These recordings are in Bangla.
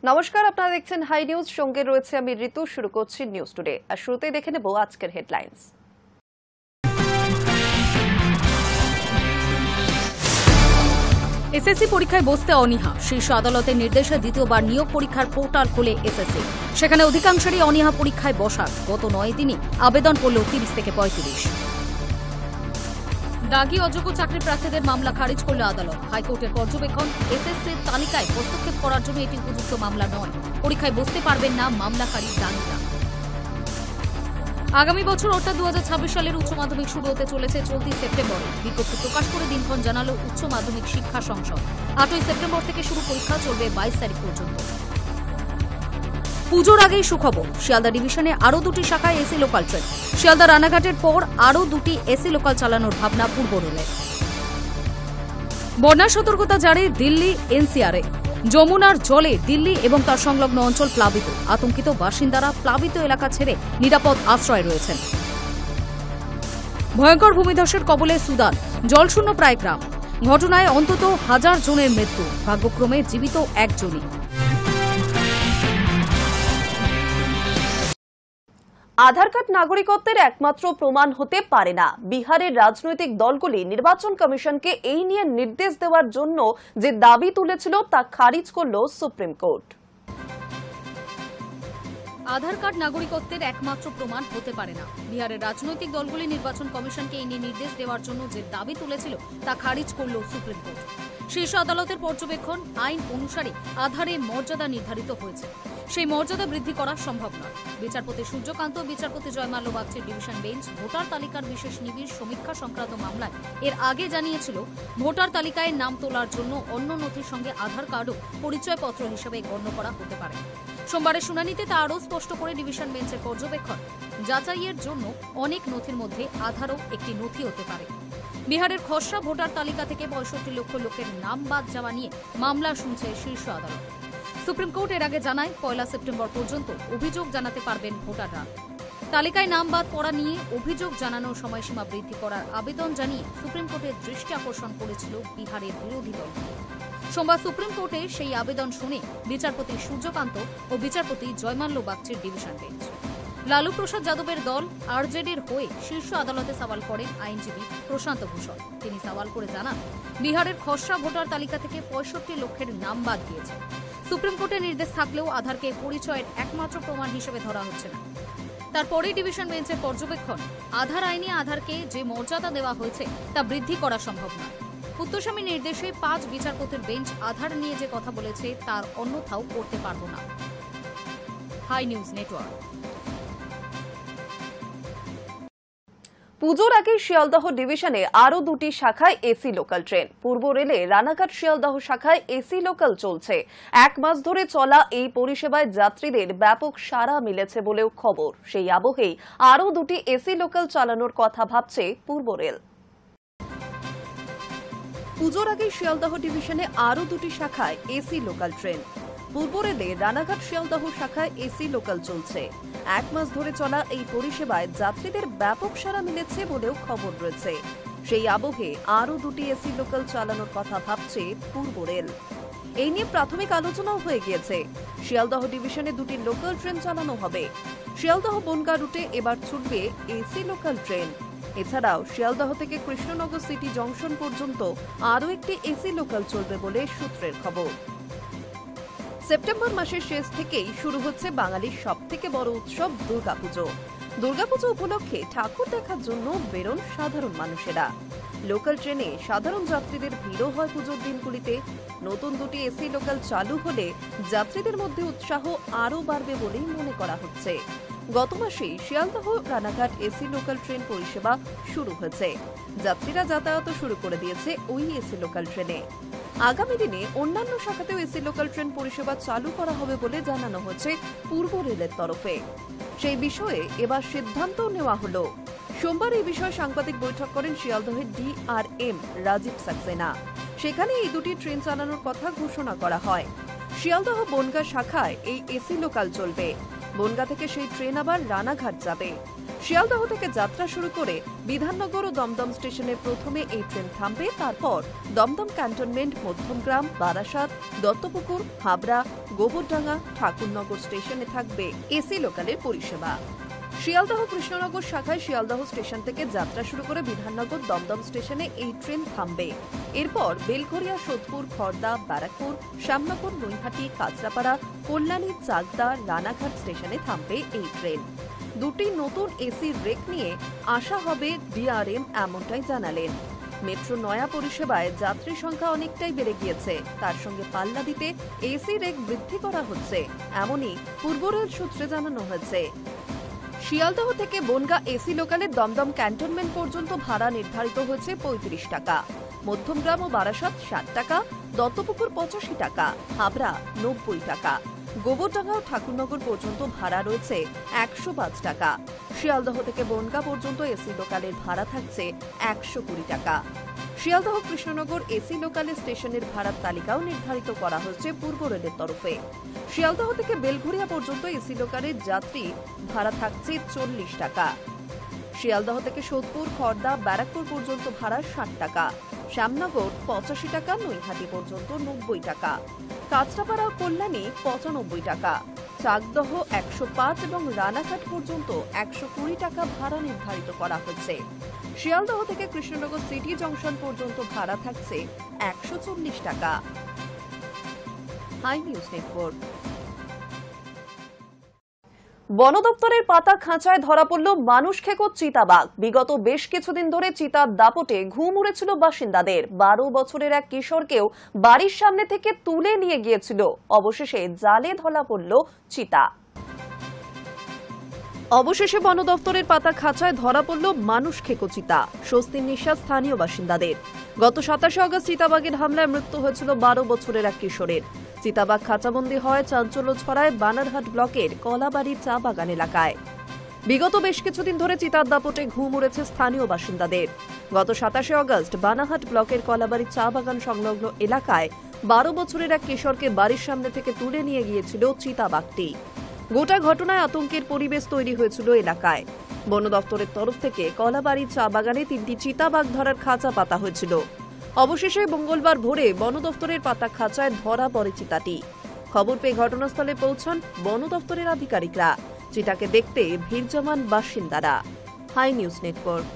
নমস্কার, আপনারা দেখছেন হাই নিউজ। সঙ্গে রয়েছে আমি ঋতু। শুরু করছি নিউজ টুডে। আর শুরুতেই দেখে নেব আজকের হেডলাইন্স। এসএসসি পরীক্ষায় বসতে অনীহা, শীর্ষ আদালতের নির্দেশে দ্বিতীয়বার নিয়োগ পরীক্ষার পোর্টাল খোলে এসএসসি। সেখানে অধিকাংশেরই অনীহা পরীক্ষায় বসার। গত 9 দিনই আবেদন করল 30 থেকে 35। দাগি অযোগ্য চাকরি প্রার্থীদের মামলা খারিজ করল আদালত। হাইকোর্টের পর্যবেক্ষণ, এসএসসির তালিকায় হস্তক্ষেপ করার জন্য এটি উপযুক্ত মামলা নয়। পরীক্ষায় বসতে পারবেন না মামলাকারী দাগিরা। আগামী বছর অর্থাৎ 2026 সালের উচ্চ মাধ্যমিক শুরু হতে চলেছে চলতি সেপ্টেম্বরে। বিজ্ঞপ্তি প্রকাশ করে দিনক্ষণ জানালো উচ্চ মাধ্যমিক শিক্ষা সংসদ। 8ই সেপ্টেম্বর থেকে শুরু, পরীক্ষা চলবে 22 তারিখ পর্যন্ত। পুজোর আগেই সুখবর, শিয়ালদা ডিভিশনে আরও 2টি শাখায় এসি লোকাল ট্রেন। শিয়ালদা রানাঘাটের পর আরও 2টি এসি লোকাল চালানোর ভাবনা পূর্ব রেলের। বন্যা সতর্কতা জারি দিল্লি এনসিআরে। যমুনার জলে দিল্লি এবং তার সংলগ্ন অঞ্চল প্লাবিত। আতঙ্কিত বাসিন্দারা প্লাবিত এলাকা ছেড়ে নিরাপদ আশ্রয় রয়েছেন। ভয়ঙ্কর ভূমিধসের কবলে সুদান, জলশূন্য প্রায় গ্রাম। ঘটনায় অন্তত 1000 জনের মৃত্যু, ভাগ্যক্রমে জীবিত একজনই। আধার কার্ড নাগরিকত্বের একমাত্র প্রমাণ হতে পারে না। বিহারের রাজনৈতিক দলগুলি নির্বাচন কমিশনকে এই নিয়ে নির্দেশ দেওয়ার জন্য যে দাবি তুলেছিল তা খারিজ করল সুপ্রিম কোর্ট। আধার কার্ড নাগরিকত্বের একমাত্র প্রমাণ হতে পারে না। বিহারের রাজনৈতিক দলগুলি নির্বাচন কমিশনকে এই নিয়ে নির্দেশ দেওয়ার জন্য যে দাবি তুলেছিল তা খারিজ করল সুপ্রিম কোর্ট। শীর্ষ আদালতের পর্যবেক্ষণ, আইন অনুসারে আধারে মর্যাদা নির্ধারিত হয়েছে। সেই মর্যাদা বৃদ্ধি করা সম্ভব নয়। বিচারপতি সূর্যকান্ত, বিচারপতি জয়মাল্য বাগচির ডিভিশন বেঞ্চ ভোটার তালিকার বিশেষ নিবিড় সমীক্ষা সংক্রান্ত মামলায় এর আগে জানিয়েছিল, ভোটার তালিকায় নাম তোলার জন্য অন্য নথির সঙ্গে আধার কার্ডও পরিচয়পত্র হিসেবে গণ্য করা হতে পারে। সোমবারের শুনানিতে তা আরও স্পষ্ট করে ডিভিশন বেঞ্চের পর্যবেক্ষণ, যাচাইয়ের জন্য অনেক নথির মধ্যে আধারও একটি নথি হতে পারে। বিহারের খসড়া ভোটার তালিকা থেকে 65 লক্ষ লোকের নাম বাদ যাওয়া নিয়ে মামলা শুনছে শীর্ষ আদালত। সুপ্রিম কোর্ট এর আগে জানায়, 1 সেপ্টেম্বর পর্যন্ত অভিযোগ জানাতে পারবেন ভোটাররা। তালিকায় নাম বাদ পড়া নিয়ে অভিযোগ জানানোর সময়সীমা বৃদ্ধি করার আবেদন জানিয়ে সুপ্রিম কোর্টের দৃষ্টি আকর্ষণ করেছিল বিহারের বিরোধী দল। সোমবার সুপ্রিম কোর্টে সেই আবেদন শুনে বিচারপতি সূর্যকান্ত ও বিচারপতি জয়মাল্য বাগচির ডিভিশন বেঞ্চ। লালু প্রসাদ যাদবের দল আরজেডির হয়ে শীর্ষ আদালতে সওয়াল করেন আইনজীবী প্রশান্ত ভূষণ। তিনি সওয়াল করে জানান, বিহারের খসড়া ভোটার তালিকা থেকে 65 লক্ষের নাম বাদ গিয়েছে। সুপ্রিম কোর্টের নির্দেশ থাকলেও আধারকে পরিচয়ের একমাত্র প্রমাণ হিসেবে ধরা হচ্ছে না। তারপরেই ডিভিশন বেঞ্চের পর্যবেক্ষণ, আধার আইনে আধারকে যে মর্যাদা দেওয়া হয়েছে তা বৃদ্ধি করা সম্ভব নয়। পুত্তস্বামী নির্দেশে 5 বিচারপতির বেঞ্চ আধার নিয়ে যে কথা বলেছে তার অন্যথাও করতে পারব না। Hi news network. পুজোর আগে শিয়ালদহ ডিভিশনে আরও 2টি শাখায় এসি লোকাল ট্রেন। পূর্ব রেলে রানাঘাট শিয়ালদহ শাখায় এসি লোকাল চলছে। 1 মাস ধরে চলা এই পরিষেবায় যাত্রীদের ব্যাপক সাড়া মিলেছে বলেও খবর। সেই আবহেই আরও 2টি এসি লোকাল চালানোর কথা ভাবছে পূর্ব রেল। পুজোর আগে শিয়ালদহ ডিভিশনে আরও 2টি শাখায় এসি লোকাল ট্রেন। পূর্ব রেলে রানাঘাট শিয়ালদহ শাখায় এসি লোকাল চলছে। 1 মাস ধরে চলা এই পরিষেবায় যাত্রীদের ব্যাপক সাড়া মিলেছে বলেও খবর রয়েছে। সেই আবহে আরও 2টি এসি লোকাল চালানোর কথা ভাবছে পূর্ব রেল। এই নিয়ে প্রাথমিক আলোচনাও হয়ে গিয়েছে। শিয়ালদহ ডিভিশনে 2টি লোকাল ট্রেন চালানো হবে। শিয়ালদহ বনগাঁ রুটে এবার ছুটবে এসি লোকাল ট্রেন। এছাড়াও শিয়ালদহ থেকে কৃষ্ণনগর সিটি জংশন পর্যন্ত আরও একটি এসি লোকাল চলবে বলে সূত্রের খবর। সেপ্টেম্বর মাসের শেষ থেকেই শুরু হচ্ছে বাঙালির সবথেকে বড় উৎসব দুর্গাপুজো। দুর্গাপুজো উপলক্ষে ঠাকুর দেখার জন্য বেরোন সাধারণ মানুষেরা। লোকাল ট্রেনে সাধারণ যাত্রীদের ভিড়ও হয় পুজোর দিনগুলিতে। নতুন 2টি এসি লোকাল চালু হলে যাত্রীদের মধ্যে উৎসাহ আরও বাড়বে বলেই মনে করা হচ্ছে। গত মাসেই Sealdah Ranaghat AC local train পরিষেবা শুরু হয়েছে। যাত্রীরা যাতায়াত শুরু করে দিয়েছে ওই এসি লোকাল ট্রেনে। আগামী দিনে অন্যান্য শাখাতেও এসি লোকাল ট্রেন পরিষেবা চালু করা হবে বলে জানানো হচ্ছে পূর্ব রেলের তরফে। সেই বিষয়ে এবার সিদ্ধান্ত নেওয়া হলো। সোমবার এই বিষয়ে সাংবাদিক বৈঠক করেন শিয়ালদহের ডিআরএম রাজীব সাক্সেনা। সেখানে এই 2টি ট্রেন চালানোর কথা ঘোষণা করা হয়। শিয়ালদহ বনগাঁ শাখায় এই এসি লোকাল চলবে। বনগাঁ থেকে সেই ট্রেন আবার রানাঘাট যাবে। শিয়ালদহ থেকে যাত্রা শুরু করে বিধাননগর ও দমদম স্টেশনে প্রথমে এই ট্রেন থামবে, তারপর দমদম ক্যান্টনমেন্ট, মধ্যমগ্রাম, বারাসাত, দত্তপুকুর, হাবড়া, গোবরডাঙ্গা, ঠাকুরনগর স্টেশনে থাকবে এসি লোকালের পরিষেবা। শিয়ালদহ কৃষ্ণনগর শাখায় শিয়ালদহ স্টেশন থেকে যাত্রা শুরু করে বিধাননগর দমদম স্টেশনে এই ট্রেন থামবে। এরপর বেলঘরিয়া, সোদপুর, খড়দা, ব্যারাকপুর, শ্যামনগর, নৈহাটি, কাঁচরাপাড়া, কল্যাণী, চাকদা, রানাঘাট স্টেশনে থামবে এই ট্রেন। দুটি নতুন এসি রেক নিয়ে আসা হবে ডিআরএম, এমনটাই জানালেন। মেট্রো নয়া পরিষেবায় যাত্রী সংখ্যা অনেকটাই বেড়ে গিয়েছে, তার সঙ্গে পাল্লা দিতে এসি রেক বৃদ্ধি করা হচ্ছে, এমনই পূর্ব রেল সূত্রে জানানো হয়েছে। শিয়ালদহ থেকে বনগা এসি লোকালে দমদম ক্যান্টনমেন্ট পর্যন্ত ভাড়া নির্ধারিত হয়েছে 35 টাকা, মধ্যমগ্রাম ও বারাসাত 60 টাকা, দত্তপুকুর 85 টাকা, হাবড়া 90 টাকা, গোবরডাঙ্গা ও ঠাকুরনগর পর্যন্ত ভাড়া রয়েছে 105 টাকা। শিয়ালদহ থেকে বনগা পর্যন্ত এসি লোকালের ভাড়া থাকছে 120 টাকা। শিয়ালদহ কৃষ্ণনগর এসি লোকালে স্টেশনের ভাড়ার তালিকাও নির্ধারিত করা হয়েছে পূর্ব রেলের তরফে। শিয়ালদহ থেকে বেলঘরিয়া পর্যন্ত এসি লোকালের যাত্রী ভাড়া থাকছে 40 টাকা। শিয়ালদহ থেকে সোদপুর, খড়দা, ব্যারাকপুর পর্যন্ত ভাড়া 60 টাকা, শ্যামনগর 85 টাকা, নৈহাটি পর্যন্ত 90 টাকা, কাঁচরাপাড়া ও কল্যাণী 95 টাকা, চাকদহ 105 এবং রানাঘাট পর্যন্ত 120 টাকা ভাড়া নির্ধারিত করা হয়েছে। শিয়ালদহ থেকে কৃষ্ণনগর সিটি জংশন পর্যন্ত ভাড়া থাকছে 140 টাকা। Hi news network. বন দপ্তরের পাতা খাঁচায় ধরা পড়ল মানুষ খেকো চিতাবাঘ। বিগত বেশ কিছুদিন ধরে চিতার দাপটে ঘুম উড়েছিল বাসিন্দাদের। 12 বছরের এক কিশোরকেও বাড়ির সামনে থেকে তুলে নিয়ে গিয়েছিল। অবশেষে জালে ধরা পড়ল চিতা। অবশেষে বন দপ্তরের পাতা খাঁচায় ধরা পড়ল মানুষ খেকো চিতা। স্বস্তির নিঃশ্বাস স্থানীয় বাসিন্দাদের। গত 27 আগস্ট চিতাবাঘের হামলায় মৃত্যু হয়েছিল 12 বছরের এক কিশোরের। চিতাবাঘ খাঁচাবন্দি হয় চাঞ্চল্য ছড়ায় বানারহাট ব্লকের কলাবাড়ি চা বাগান এলাকায়। বিগত বেশ কিছুদিন ধরে চিতার দাপটে ঘুম উড়েছে স্থানীয় বাসিন্দাদের। গত 27 আগস্ট বানারহাট ব্লকের কলাবাড়ি চা বাগান সংলগ্ন এলাকায় 12 বছরের এক কিশোরকে বাড়ির সামনে থেকে তুলে নিয়ে গিয়েছিল চিতাবাঘটি। গোটা ঘটনায় আতঙ্কের পরিবেশ তৈরি হয়েছিল এলাকায়। বন দপ্তরের তরফ থেকে কলাবাড়ি চা বাগানে 3টি চিতাবাঘ ধরার খাঁচা পাতা হয়েছিল। অবশেষে মঙ্গলবার ভোরে বন দপ্তরের পাতা খাঁচায় ধরা পড়ে চিতাটি। খবর পেয়ে ঘটনাস্থলে পৌঁছান বন দপ্তরের আধিকারিকরা। চিতাকে দেখতে ভিড় জমান বাসিন্দারা। High news network.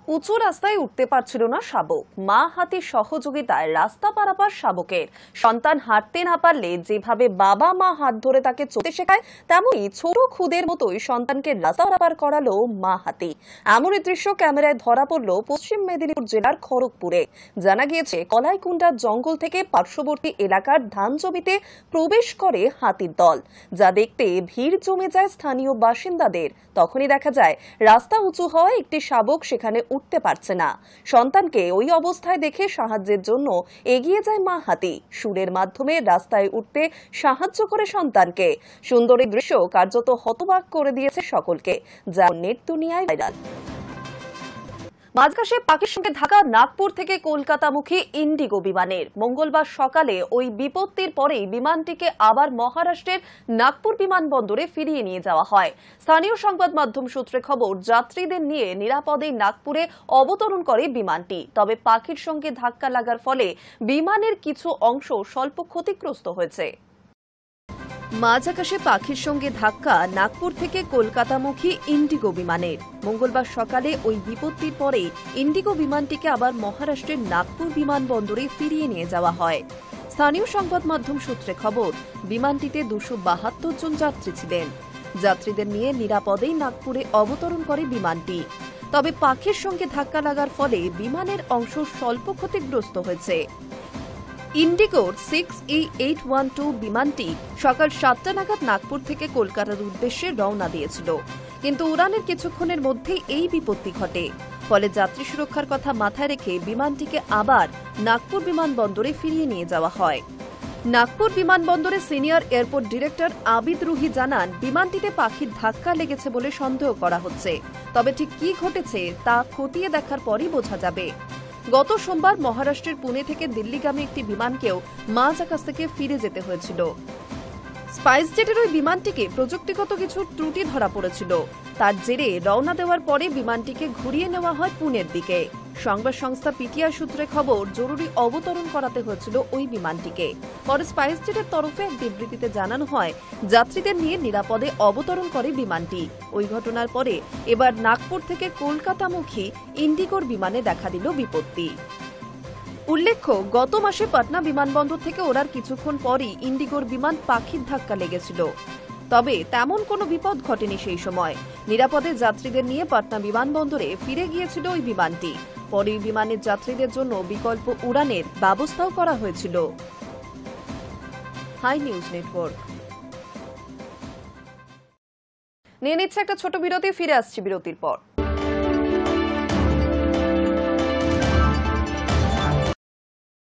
উঁচু রাস্তায় উঠতে পারছিল না শাবক। মা হাতির সহযোগিতায় রাস্তা পারাপার শাবকের। সন্তান হাঁটতে না পারলে যেভাবে বাবা মা হাত ধরে তাকে চলতে শেখায়, তেমনি ছোট খুদের মতোই সন্তানকে রাস্তা পারাপার করালো মা হাতি। এমনই দৃশ্য ক্যামেরায় ধরা পড়ল পশ্চিম মেদিনীপুর জেলার খড়গপুরে। জানা গিয়েছে, কলাইকুণ্ডার জঙ্গল থেকে পার্শ্ববর্তী এলাকার ধান জমিতে প্রবেশ করে হাতির দল, যা দেখতে ভিড় জমে যায় স্থানীয় বাসিন্দাদের। তখনই দেখা যায় রাস্তা উঁচু হওয়ায় একটি শাবক সেখানে উঠতে পারছে না। সন্তানকে ওই অবস্থায় দেখে সাহায্যের জন্য এগিয়ে যায় মা হাতি। সুরের মাধ্যমে রাস্তায় উঠতে সাহায্য করে সন্তানকে। সুন্দর এই দৃশ্য কার্যত হতবাক করে দিয়েছে সকলকে, যা নেট দুনিয়ায় ভাইরাল। মাঝঘাটে পাখির সঙ্গে ধাক্কা নাগপুর থেকে কলকাতামুখী ইন্ডিগো বিমানের। মঙ্গলবার সকালে ওই বিপত্তির পরেই বিমানটিকে আবার মহারাষ্ট্রের নাগপুর বিমানবন্দরে ফিরিয়ে নিয়ে যাওয়া হয়। স্থানীয় সংবাদ মাধ্যম সূত্রে খবর, যাত্রীদের নিয়ে নিরাপদে নাগপুরে অবতরণ করে বিমানটি। তবে পাখির সঙ্গে ধাক্কা লাগার ফলে বিমানের কিছু অংশ স্বল্প ক্ষতিগ্রস্ত হয়েছে। মাঝ আকাশে পাখির সঙ্গে ধাক্কা নাগপুর থেকে কলকাতামুখী ইন্ডিগো বিমানের। মঙ্গলবার সকালে ওই বিপত্তির পরে ইন্ডিগো বিমানটিকে আবার মহারাষ্ট্রের নাগপুর বিমানবন্দরে ফিরিয়ে নিয়ে যাওয়া হয়। স্থানীয় সংবাদ মাধ্যম সূত্রে খবর, বিমানটিতে 272 জন যাত্রী ছিলেন। যাত্রীদের নিয়ে নিরাপদেই নাগপুরে অবতরণ করে বিমানটি। তবে পাখির সঙ্গে ধাক্কা লাগার ফলে বিমানের অংশ স্বল্প ক্ষতিগ্রস্ত হয়েছে। ইন্ডিগোর 6E812 বিমানটি সকাল 7টা নাগাদ নাগপুর থেকে কলকাতার উদ্দেশ্যে রওনা দিয়েছিল, কিন্তু উড়ানের কিছুক্ষণের মধ্যেই এই বিপত্তি ঘটে। ফলে যাত্রী সুরক্ষার কথা মাথায় রেখে বিমানটিকে আবার নাগপুর বিমানবন্দরে ফিরিয়ে নিয়ে যাওয়া হয়। নাগপুর বিমানবন্দরে senior airport director Abid Ruhi জানান, বিমানটিতে পাখির ধাক্কা লেগেছে বলে সন্দেহ করা হচ্ছে। তবে ঠিক কি ঘটেছে তা খতিয়ে দেখার পরই বোঝা যাবে। গত সোমবার মহারাষ্ট্রের পুনে থেকে দিল্লিগামী একটি বিমানকেও মাঝ আকাশ থেকে ফিরে যেতে হয়েছিল। স্পাইসজেটের ওই বিমানটিকে প্রযুক্তিগত কিছু ত্রুটি ধরা পড়েছিল। তার জেরে রওনা দেওয়ার পরে বিমানটিকে ঘুরিয়ে নেওয়া হয় পুনের দিকে। সংবাদ সংস্থা পিটিআই সূত্রে খবর, জরুরি অবতরণ করাতে হয়েছিল ওই বিমানটিকে। পরে স্পাইসজেটের তরফে এক বিবৃতিতে জানানো হয়, যাত্রীদের নিয়ে নিরাপদে অবতরণ করে বিমানটি। ওই ঘটনার পরে এবার নাগপুর থেকে কলকাতামুখী ইন্ডিগোর বিমানে দেখা দিল বিপত্তি। উল্লেখ্য, গত মাসে পাটনা বিমানবন্দর থেকে ওড়ার কিছুক্ষণ পরই ইন্ডিগোর বিমান পাখির ধাক্কা লেগেছিল। তবে তেমন কোনো বিপদ ঘটেনি সেই সময়। নিরাপদে যাত্রীদের নিয়ে পাটনা বিমানবন্দরে ফিরে গিয়েছিল ওই বিমানটি। পরে বিমানের যাত্রীদের জন্য বিকল্প উড়ানের ব্যবস্থাও করা হয়েছিল। হাই নিউজ নেটওয়ার্ক নিয়ে নিচ্ছে একটা ছোট বিরতি, ফিরে আসছি বিরতির পর।